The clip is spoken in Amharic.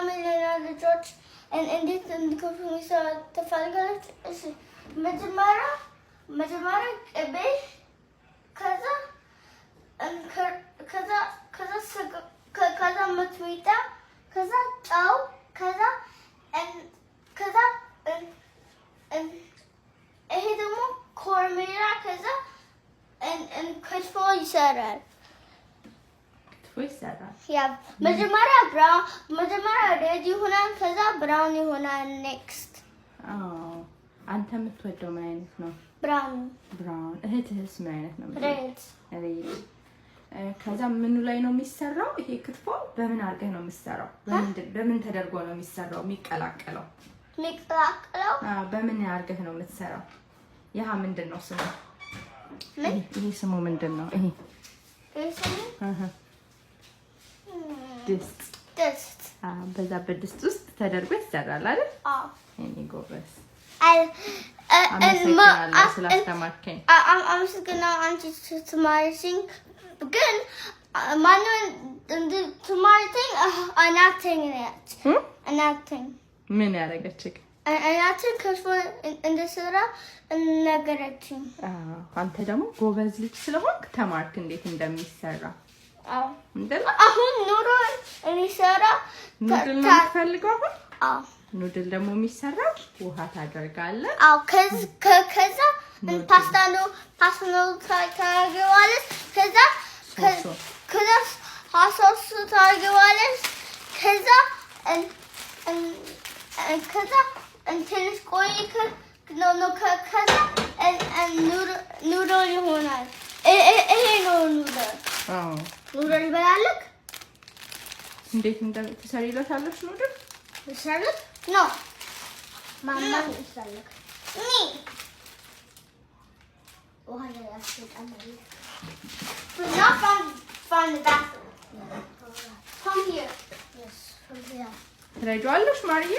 ሚሊዮነር ልጆች እንዴት እንዲከፍሉ ትፈልጋለች? እሺ መጀመሪያ ቅቤ ከዛ ሚጥሚጣ ከዛ ጨው ከዛ ይሄ ደግሞ ኮረሚራ ከዛ ክትፎ ይሰራል። ያ መጀመሪያ ሬድ ይሆናል ከዛ ብራውን ይሆናል። ኔክስት አንተ የምትወደው ምን አይነት ነው? ብራውን። እህትህስ ምን አይነት ነው? ሬድ። ከዛ ምኑ ላይ ነው የሚሰራው? ይሄ ክትፎ በምን አድርገህ ነው የሚሰራው? በምን ተደርጎ ነው የሚሰራው? የሚቀላቀለው በምን አድርገህ ነው የምትሰራው? ያ ምንድን ነው ስሙ? ይሄ ስሙ ምንድን ነው? ይሄ ስሙ ድስት። በዛ በድስት ውስጥ ተደርጎ ይሰራል አይደል? አዎ። እኔ ጎበዝ። አመሰግናለሁ ስላስተማርከኝ። አመሰግናለሁ አንቺ ስትማሪኝ። ግን ማነው ትማሪኝ? እናቴ ምን ያደረገችህ? እናቴ ክትፎ እንደሰራ ነገረችኝ። አንተ ደግሞ ጎበዝ ልጅ ስለሆንክ ተማርክ እንዴት እንደሚሰራ። አዎ። አሁን ኑድል እንሰራ። ኑድል ነው የምትፈልገው አሁን? አዎ። ኑድል ደግሞ የሚሰራው ውሃ ታደርጋለህ። አዎ። ከዛ ፓስታ ነው ታደርገዋለህ። ከዛ ሶስ ታደርገዋለህ። ከዛ ትንሽ ቆይ ከዛ ኑድል ይሆናል። ይሄ ነው ኑድል። ኑድል ይበላለህ? እንዴት ትሰሪለታለሽ ኑድል? ትሰሪለት? ነው ማማ ትሰሪለት? ውሃ ያስቀምጣል። Not from the bathroom. From here. Yes, from here. ትረጂዋለሽ ማርዬ?